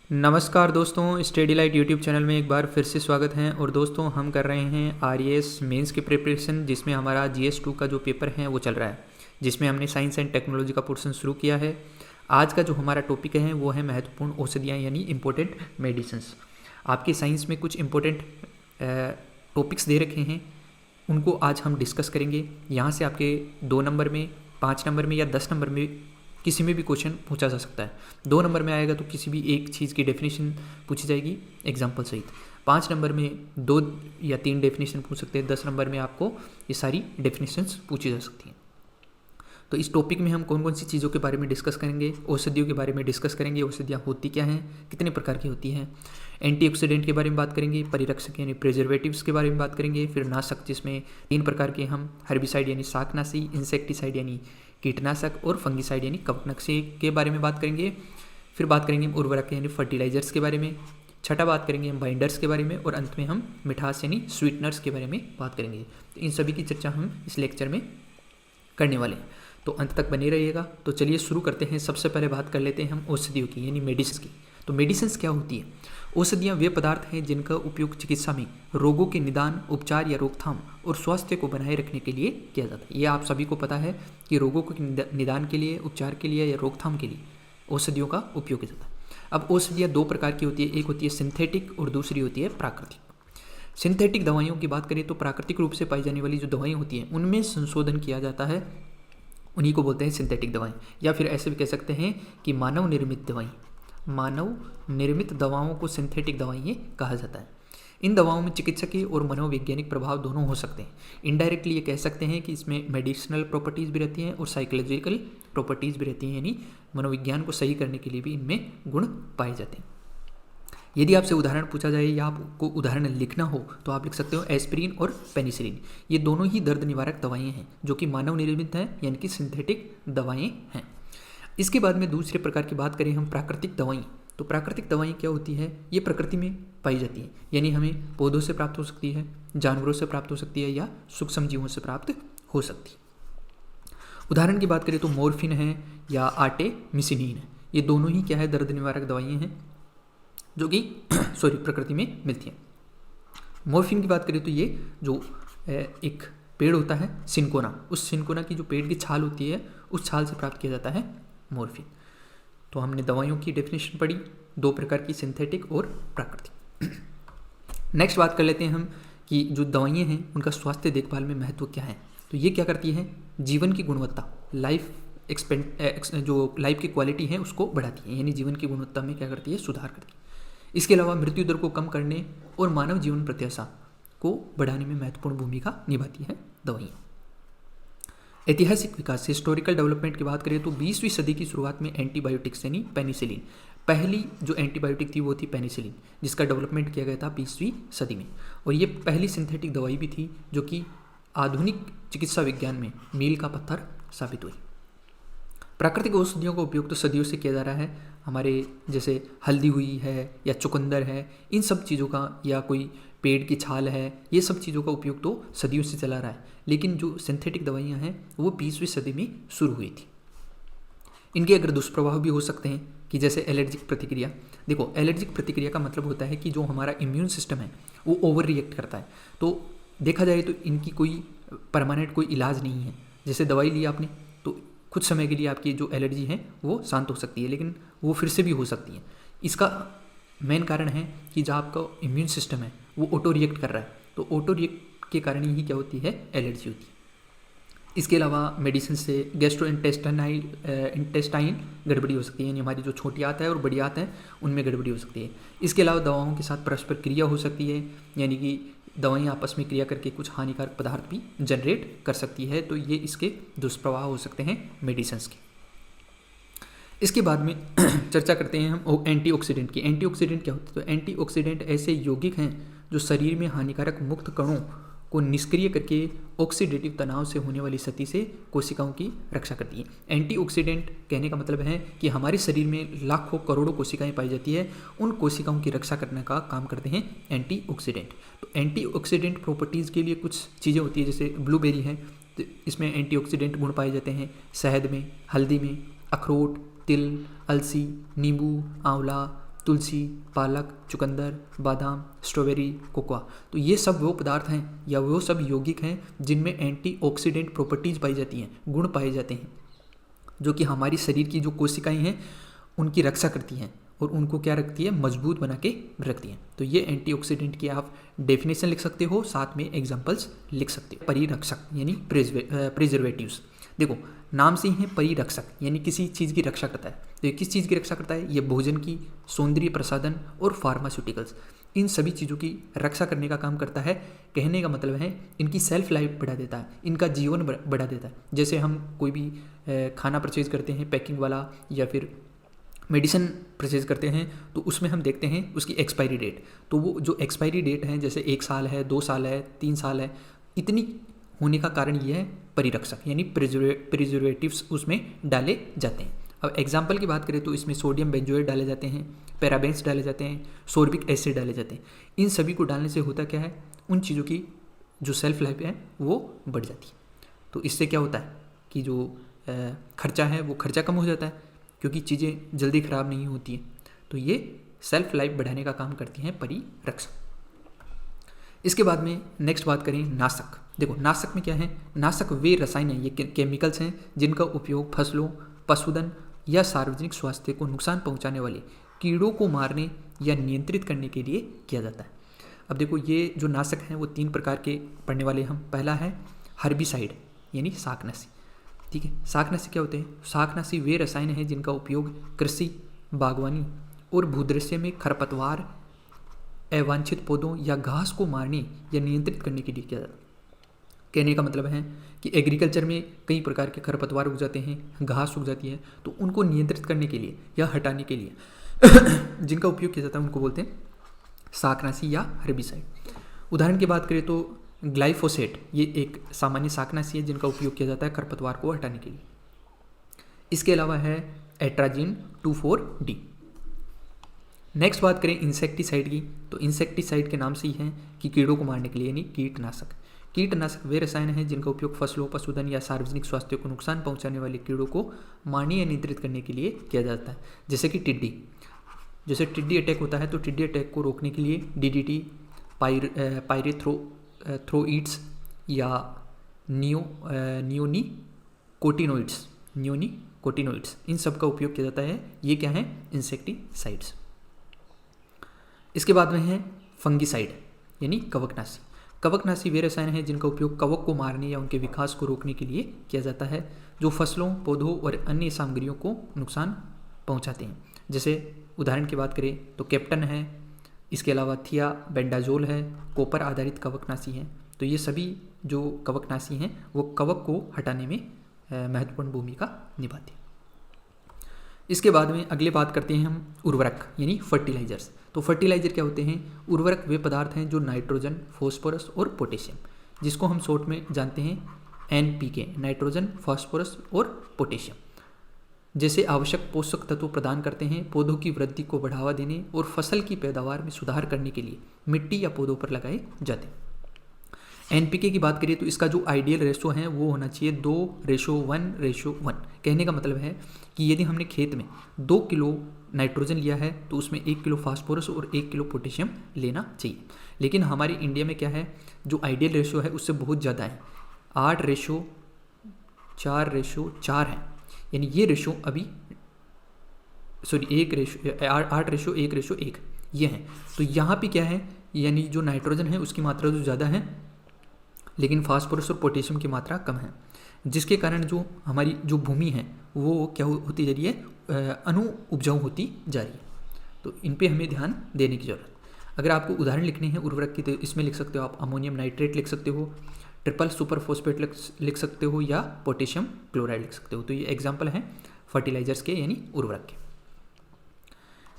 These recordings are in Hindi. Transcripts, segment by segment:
नमस्कार दोस्तों, स्टडी लाइट यूट्यूब चैनल में एक बार फिर से स्वागत है। और दोस्तों हम कर रहे हैं आरईएस मेंस की प्रिपरेशन, जिसमें हमारा जीएस 2 का जो पेपर है वो चल रहा है, जिसमें हमने साइंस एंड टेक्नोलॉजी का पोर्शन शुरू किया है। आज का जो हमारा टॉपिक है वो है महत्वपूर्ण औषधियाँ यानी इम्पोर्टेंट मेडिसिन्स। आपके साइंस में कुछ इम्पोर्टेंट टॉपिक्स दे रखे हैं, उनको आज हम डिस्कस करेंगे। यहाँ से आपके 2 नंबर में, 5 नंबर में या 10 नंबर में किसी में भी क्वेश्चन पूछा जा सकता है। 2 नंबर में आएगा तो किसी भी एक चीज़ की डेफिनेशन पूछी जाएगी एग्जाम्पल सहित। 5 नंबर में 2 या 3 डेफिनेशन पूछ सकते हैं। 10 नंबर में आपको ये सारी डेफिनेशंस पूछी जा सकती हैं। तो इस टॉपिक में हम कौन कौन सी चीज़ों के बारे में डिस्कस करेंगे, औषधियों के बारे में डिस्कस करेंगे। औषधियाँ होती क्या हैं, कितने प्रकार की होती हैं, एंटीऑक्सीडेंट के बारे में बात करेंगे, परिरक्षक यानी प्रिजर्वेटिव्स के बारे में बात करेंगे, फिर नाशक जिसमें 3 प्रकार के हम हर्बिसाइड यानी शाकनाशी, इंसेक्टिसाइड यानी कीटनाशक और फंगिसाइड यानी कवकनाशी के बारे में बात करेंगे। फिर बात करेंगे हम उर्वरक यानी फर्टिलाइजर्स के बारे में। छठा बात करेंगे हम बाइंडर्स के बारे में। और अंत में हम मिठास यानी स्वीटनर्स के बारे में बात करेंगे। तो इन सभी की चर्चा हम इस लेक्चर में करने वाले हैं, तो अंत तक बने रहिएगा। तो चलिए शुरू करते हैं। सबसे पहले बात कर लेते हैं हम औषधियों की यानी मेडिसिन की। तो मेडिसिन क्या होती है? औषधियाँ वे पदार्थ हैं जिनका उपयोग चिकित्सा में रोगों के निदान, उपचार या रोकथाम और स्वास्थ्य को बनाए रखने के लिए किया जाता है। ये आप सभी को पता है कि रोगों के निदान के लिए, उपचार के लिए या रोकथाम के लिए औषधियों का उपयोग किया जाता है। अब औषधियाँ 2 प्रकार की होती है, एक होती है सिंथेटिक और दूसरी होती है प्राकृतिक। सिंथेटिक दवाइयों की बात करें तो प्राकृतिक रूप से पाई जाने वाली जो दवाएँ होती हैं उनमें संशोधन किया जाता है, उन्हीं को बोलते हैं सिंथेटिक दवाएं। या फिर ऐसे भी कह सकते हैं कि मानव निर्मित दवाएं। मानव निर्मित दवाओं को सिंथेटिक दवाएं कहा जाता है। इन दवाओं में चिकित्सकीय और मनोवैज्ञानिक प्रभाव दोनों हो सकते हैं। इनडायरेक्टली ये कह सकते हैं कि इसमें मेडिसिनल प्रॉपर्टीज़ भी रहती हैं और साइकोलॉजिकल प्रॉपर्टीज़ भी रहती हैं, यानी मनोविज्ञान को सही करने के लिए भी इनमें गुण पाए जाते हैं। यदि आपसे उदाहरण पूछा जाए या आपको उदाहरण लिखना हो तो आप लिख सकते हो एस्पिरिन और पेनिसिलिन। ये दोनों ही दर्द निवारक दवाएं हैं जो कि मानव निर्मित हैं, यानी कि सिंथेटिक दवाएं हैं। इसके बाद में दूसरे प्रकार की बात करें हम प्राकृतिक दवाएं, तो प्राकृतिक दवाएं क्या होती है? ये प्रकृति में पाई जाती है, यानी हमें पौधों से प्राप्त हो सकती है, जानवरों से प्राप्त हो सकती है या सूक्ष्म जीवों से प्राप्त हो सकती है। उदाहरण की बात करें तो मॉर्फिन है या आर्टेमिसिनिन है। ये दोनों ही क्या है? दर्द निवारक दवाइयाँ हैं जो कि प्रकृति में मिलती हैं। मॉर्फिन की बात करें तो ये जो एक पेड़ होता है सिनकोना, उस सिनकोना की जो पेड़ की छाल होती है उस छाल से प्राप्त किया जाता है मॉर्फिन। तो हमने दवाइयों की डेफिनेशन पढ़ी, 2 प्रकार की, सिंथेटिक और प्राकृतिक। नेक्स्ट बात कर लेते हैं हम कि जो दवाइयाँ हैं उनका स्वास्थ्य देखभाल में महत्व क्या है। तो ये क्या करती है? जीवन की गुणवत्ता, जो लाइफ की क्वालिटी है उसको बढ़ाती है, यानी जीवन की गुणवत्ता में क्या करती है? सुधार करती है। इसके अलावा मृत्यु दर को कम करने और मानव जीवन प्रत्याशा को बढ़ाने में महत्वपूर्ण भूमिका निभाती है दवाइयाँ। ऐतिहासिक विकास, हिस्टोरिकल डेवलपमेंट की बात करें तो 20वीं सदी की शुरुआत में एंटीबायोटिक्स यानी पेनिसिलिन, पहली जो एंटीबायोटिक थी वो थी पेनिसिलिन, जिसका डेवलपमेंट किया गया था 20वीं सदी में। और ये पहली सिंथेटिक दवाई भी थी जो कि आधुनिक चिकित्सा विज्ञान में मील का पत्थर साबित हुई। प्राकृतिक औषधियों का उपयोग तो सदियों से किया जा रहा है। हमारे जैसे हल्दी हुई है या चुकंदर है, इन सब चीज़ों का, या कोई पेड़ की छाल है, ये सब चीज़ों का उपयोग तो सदियों से चला रहा है। लेकिन जो सिंथेटिक दवाइयाँ हैं वो 20वीं सदी में शुरू हुई थी। इनके अगर दुष्प्रभाव भी हो सकते हैं कि जैसे एलर्जिक प्रतिक्रिया। देखो, एलर्जिक प्रतिक्रिया का मतलब होता है कि जो हमारा इम्यून सिस्टम है वो ओवर रिएक्ट करता है। तो देखा जाए तो इनकी कोई परमानेंट कोई इलाज नहीं है। जैसे दवाई ली आपने तो कुछ समय के लिए आपकी जो एलर्जी है वो शांत हो सकती है, लेकिन वो फिर से भी हो सकती है। इसका मेन कारण है कि जो आपका इम्यून सिस्टम है वो ऑटो रिएक्ट कर रहा है, तो ऑटो रिएक्ट के कारण ही क्या होती है? एलर्जी होती है। इसके अलावा मेडिसिन से इंटेस्टाइन गड़बड़ी हो सकती है, यानी हमारी जो छोटी आंत है और बड़ी आंत है उनमें गड़बड़ी हो सकती है। इसके अलावा दवाओं के साथ परस्पर क्रिया हो सकती है, यानी कि दवाइयाँ आपस में क्रिया करके कुछ हानिकारक पदार्थ भी जनरेट कर सकती है। तो ये इसके दुष्प्रभाव हो सकते हैं मेडिसिन के। इसके बाद में चर्चा करते हैं हम एंटीऑक्सीडेंट की। एंटीऑक्सीडेंट क्या होता है? तो एंटीऑक्सीडेंट ऐसे यौगिक हैं जो शरीर में हानिकारक मुक्त कणों को निष्क्रिय करके ऑक्सीडेटिव तनाव से होने वाली क्षति से कोशिकाओं की रक्षा करती है। एंटीऑक्सीडेंट कहने का मतलब है कि हमारे शरीर में लाखों करोड़ों कोशिकाएं पाई जाती है, उन कोशिकाओं की रक्षा करने का काम करते हैं एंटीऑक्सीडेंट। तो एंटीऑक्सीडेंट प्रॉपर्टीज़ के लिए कुछ चीज़ें होती है, जैसे ब्लूबेरी है तो इसमें एंटीऑक्सीडेंट गुण पाए जाते हैं। शहद में, हल्दी में, अखरोट, तिल, अलसी, नींबू, आंवला, तुलसी, पालक, चुकंदर, बादाम, स्ट्रॉबेरी, कोकोआ। तो ये सब वो पदार्थ हैं या वो सब यौगिक हैं जिनमें एंटीऑक्सीडेंट प्रॉपर्टीज़ पाई जाती हैं, गुण पाए जाते हैं, जो कि हमारी शरीर की जो कोशिकाएं हैं उनकी रक्षा करती हैं और उनको क्या रखती है, मजबूत बना के रखती हैं। तो ये एंटीऑक्सीडेंट की आप डेफिनेशन लिख सकते हो, साथ में एग्जांपल्स लिख सकते हो। परिरक्षक यानी प्रिजर्वेटिव्स, देखो नाम से ही है परिरक्षक, यानी किसी चीज़ की रक्षा करता है। तो ये किस चीज़ की रक्षा करता है, ये भोजन की, सौंदर्य प्रसाधन और फार्मास्यूटिकल्स, इन सभी चीज़ों की रक्षा करने का काम करता है। कहने का मतलब है इनकी सेल्फ लाइफ बढ़ा देता है, इनका जीवन बढ़ा देता है। जैसे हम कोई भी खाना परचेज करते हैं पैकिंग वाला या फिर मेडिसिन परचेज करते हैं, तो उसमें हम देखते हैं उसकी एक्सपायरी डेट। तो वो जो एक्सपायरी डेट है, जैसे 1 साल है, 2 साल है, 3 साल है, इतनी होने का कारण ये है परिरक्षक यानी प्रिजर्वेटिव्स उसमें डाले जाते हैं। अब एग्जाम्पल की बात करें तो इसमें सोडियम बेंजोएट डाले जाते हैं, पैराबेंस डाले जाते हैं, सोर्बिक एसिड डाले जाते हैं। इन सभी को डालने से होता क्या है, उन चीज़ों की जो सेल्फ लाइफ है वो बढ़ जाती है। तो इससे क्या होता है कि जो खर्चा है वो खर्चा कम हो जाता है, क्योंकि चीज़ें जल्दी ख़राब नहीं होती हैं। तो ये सेल्फ लाइफ बढ़ाने का काम करती हैं परिरक्षक। इसके बाद में नेक्स्ट बात करें नाशक। देखो नाशक में क्या है, नाशक वे रसायन हैं, ये केमिकल्स हैं जिनका उपयोग फसलों, पशुधन या सार्वजनिक स्वास्थ्य को नुकसान पहुंचाने वाले कीड़ों को मारने या नियंत्रित करने के लिए किया जाता है। अब देखो ये जो नाशक हैं वो 3 प्रकार के पढ़ने वाले हम। पहला है हर्बिसाइड यानी शाकनाशी। ठीक है, शाकनाशी क्या होते हैं, शाकनाशी वे रसायन हैं जिनका उपयोग कृषि, बागवानी और भूदृश्य में खरपतवार, अवांछित पौधों या घास को मारने या नियंत्रित करने के लिए किया जाता है। कहने का मतलब है कि एग्रीकल्चर में कई प्रकार के खरपतवार उग जाते हैं, घास उग जाती है, तो उनको नियंत्रित करने के लिए या हटाने के लिए जिनका उपयोग किया जाता है उनको बोलते हैं शाकनाशी या हर्बिसाइड। उदाहरण की बात करें तो ग्लाइफोसेट ये एक सामान्य शाकनाशी है जिनका उपयोग किया जाता है खरपतवार को हटाने के लिए। इसके अलावा है एट्राजिन 2,4-D। नेक्स्ट बात करें इंसेक्टिसाइड की, तो इंसेक्टिसाइड के नाम से ही है कि कीड़ों को मारने के लिए यानी कीटनाशक। कीटनाशक वे रसायन हैं जिनका उपयोग फसलों, पशुधन या सार्वजनिक स्वास्थ्य को नुकसान पहुंचाने वाले कीड़ों को मारने या नियंत्रित करने के लिए किया जाता है। जैसे कि टिड्डी, जैसे टिड्डी अटैक होता है तो टिड्डी अटैक को रोकने के लिए DDT, पायरेथ्रोइड्स या नियोनिकोटिनोइड्स इन सब का उपयोग किया जाता है। ये क्या है, इंसेक्टिसाइड्स। इसके बाद में है फंगिसाइड यानी कवकनाशी। कवकनाशी वे रसायन हैं जिनका उपयोग कवक को मारने या उनके विकास को रोकने के लिए किया जाता है, जो फसलों, पौधों और अन्य सामग्रियों को नुकसान पहुंचाते हैं। जैसे उदाहरण की बात करें तो कैप्टन है, इसके अलावा थियाबेंडाजोल है, कॉपर आधारित कवकनाशी हैं। तो ये सभी जो कवकनाशी हैं वो कवक को हटाने में महत्वपूर्ण भूमिका निभाते हैं। इसके बाद में अगले बात करते हैं हम उर्वरक यानी फर्टिलाइजर्स। तो फर्टिलाइजर क्या होते हैं, उर्वरक वे पदार्थ हैं जो नाइट्रोजन, फॉस्फोरस और पोटेशियम, जिसको हम शॉर्ट में जानते हैं NPK, नाइट्रोजन, फॉस्फोरस और पोटेशियम, जैसे आवश्यक पोषक तत्व प्रदान करते हैं, पौधों की वृद्धि को बढ़ावा देने और फसल की पैदावार में सुधार करने के लिए मिट्टी या पौधों पर लगाए जाते हैं। NPK की बात करिए तो इसका जो आइडियल रेशो है वो होना चाहिए 2:1:1। कहने का मतलब है कि यदि हमने खेत में 2 किलो नाइट्रोजन लिया है तो उसमें 1 किलो फास्फोरस और 1 किलो पोटेशियम लेना चाहिए। लेकिन हमारे इंडिया में क्या है, जो आइडियल रेशो है उससे बहुत ज़्यादा है, 8:4:4 है। यानी ये रेशो अभी 8:1:1 ये है। तो यहाँ पे क्या है, यानी जो नाइट्रोजन है उसकी मात्रा जो ज़्यादा है लेकिन फास्फोरस और पोटेशियम की मात्रा कम है, जिसके कारण जो हमारी जो भूमि है वो क्या होती जा रही है, अनु उपजाऊ होती जा रही है। तो इन पे हमें ध्यान देने की ज़रूरत। अगर आपको उदाहरण लिखने हैं उर्वरक की तो इसमें लिख सकते हो आप अमोनियम नाइट्रेट लिख सकते हो, ट्रिपल सुपर फॉस्फेट लिख सकते हो या पोटेशियम क्लोराइड लिख सकते हो। तो ये एग्जाम्पल हैं फर्टिलाइजर्स के यानी उर्वरक के।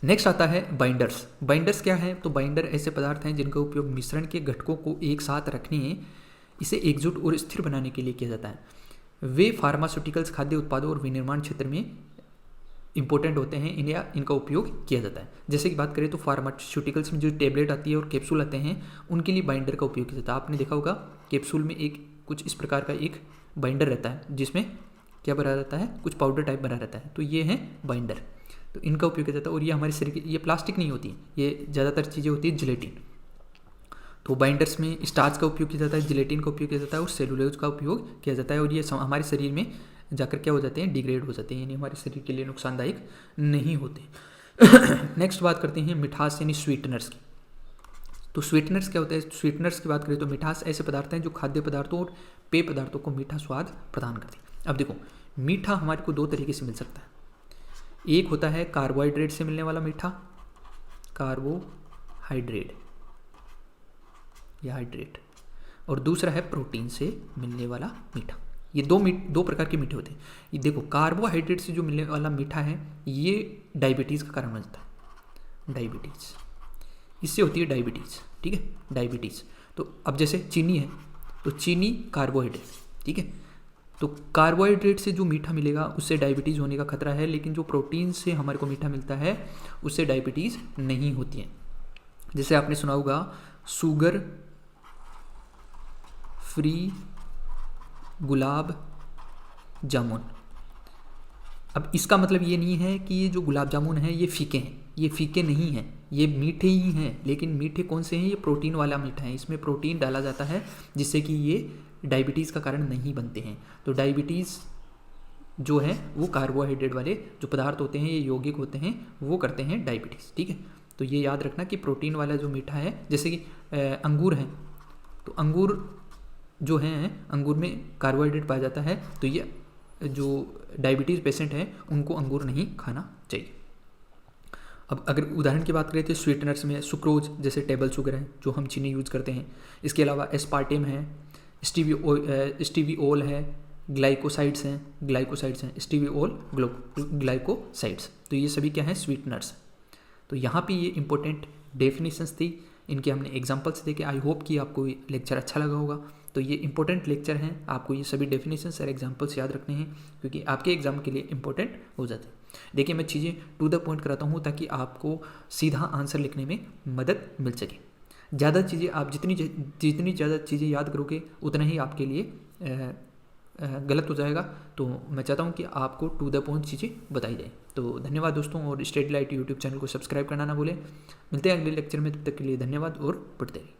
नेक्स्ट आता है बाइंडर्स। बाइंडर्स क्या है, तो बाइंडर ऐसे पदार्थ हैं जिनका उपयोग मिश्रण के घटकों को एक साथ रखने, इसे एकजुट और स्थिर बनाने के लिए किया जाता है। वे फार्मास्यूटिकल्स, खाद्य उत्पादों और विनिर्माण क्षेत्र में इंपॉर्टेंट होते हैं, इनका उपयोग किया जाता है। जैसे कि बात करें तो फार्मास्यूटिकल्स में जो टेबलेट आती है और कैप्सूल आते हैं उनके लिए बाइंडर का उपयोग किया जाता है। आपने देखा होगा कैप्सूल में एक कुछ इस प्रकार का एक बाइंडर रहता है जिसमें क्या भरा रहता है, कुछ पाउडर टाइप भरा रहता है, तो ये है बाइंडर। तो इनका उपयोग किया जाता है। और ये हमारे शरीर की, ये प्लास्टिक नहीं होती, ये ज़्यादातर चीज़ें होती है जिलेटिन। तो बाइंडर्स में स्टार्च का उपयोग किया जाता है, जिलेटिन का उपयोग किया जाता है और सेलुलोज का उपयोग किया जाता है। और ये हमारे शरीर में जाकर क्या हो जाते हैं, डिग्रेड हो जाते हैं, यानी हमारे शरीर के लिए नुकसानदायक नहीं होते। नेक्स्ट बात करते हैं मिठास यानी स्वीटनर्स की। तो स्वीटनर्स क्या होता है? स्वीटनर्स की बात करें तो मिठास ऐसे पदार्थ हैं जो खाद्य पदार्थों और पेय पदार्थों को मीठा स्वाद प्रदान करते हैं। अब देखो, मीठा हमारे को दो तरीके से मिल सकता है। एक होता है कार्बोहाइड्रेट से मिलने वाला मीठा, कार्बोहाइड्रेट या हाइड्रेट, और दूसरा है प्रोटीन से मिलने वाला मीठा। ये दो प्रकार के मीठे होते हैं। ये देखो, कार्बोहाइड्रेट से जो मिलने वाला मीठा है ये डायबिटीज़ का कारण बनता है, डायबिटीज़, इससे होती है डायबिटीज़, ठीक है, डायबिटीज़। तो अब जैसे चीनी है, तो चीनी कार्बोहाइड्रेट, ठीक है, तो कार्बोहाइड्रेट से जो मीठा मिलेगा उससे डायबिटीज़ होने का खतरा है, लेकिन जो प्रोटीन से हमारे को मीठा मिलता है उससे डायबिटीज़ नहीं होती है। जैसे आपने सुना होगा शुगर फ्री गुलाब जामुन। अब इसका मतलब ये नहीं है कि ये जो गुलाब जामुन है ये फीके हैं, ये फीके नहीं हैं, ये मीठे ही हैं। लेकिन मीठे कौन से हैं? ये प्रोटीन वाला मीठा है, इसमें प्रोटीन डाला जाता है जिससे कि ये डायबिटीज़ का कारण नहीं बनते हैं। तो डायबिटीज़ जो है वो कार्बोहाइड्रेट वाले जो पदार्थ होते हैं, ये यौगिक होते हैं, वो करते हैं डायबिटीज़, ठीक है। तो ये याद रखना कि प्रोटीन वाला जो मीठा है, जैसे कि अंगूर है, तो अंगूर जो हैं, अंगूर में कार्बोहाइड्रेट पाया जाता है, तो ये जो डायबिटीज़ पेशेंट हैं उनको अंगूर नहीं खाना चाहिए। अब अगर उदाहरण की बात करें तो स्वीटनर्स में सुक्रोज जैसे टेबल शुगर है जो हम चीनी यूज़ करते हैं, इसके अलावा एस्पार्टेम है, स्टीविओल है, ग्लाइकोसाइड्स हैं, स्टीविओल ग्लाइकोसाइड्स, तो ये सभी क्या हैं? स्वीटनर्स। तो यहाँ पे ये इंपॉर्टेंट डेफिनेशंस थी, इनके हमने एग्जांपल्स देखे। आई होप कि आपको ये लेक्चर अच्छा लगा होगा। तो ये इंपॉर्टेंट लेक्चर हैं, आपको ये सभी डेफिनेशंस और एग्जांपल्स याद रखने हैं क्योंकि आपके एग्जाम के लिए इंपॉर्टेंट हो जाते हैं। देखिए, मैं चीज़ें टू द पॉइंट कराता हूँ ताकि आपको सीधा आंसर लिखने में मदद मिल सके। ज़्यादा चीज़ें आप जितनी ज़्यादा चीज़ें याद करोगे उतना ही आपके लिए गलत हो जाएगा। तो मैं चाहता हूँ कि आपको टू द पॉइंट चीज़ें बताई जाए। तो धन्यवाद दोस्तों, और स्टडी लाइट यूट्यूब चैनल को सब्सक्राइब करना ना भूलें। मिलते हैं अगले लेक्चर में, तब तक के लिए धन्यवाद और पढ़ते रहिए।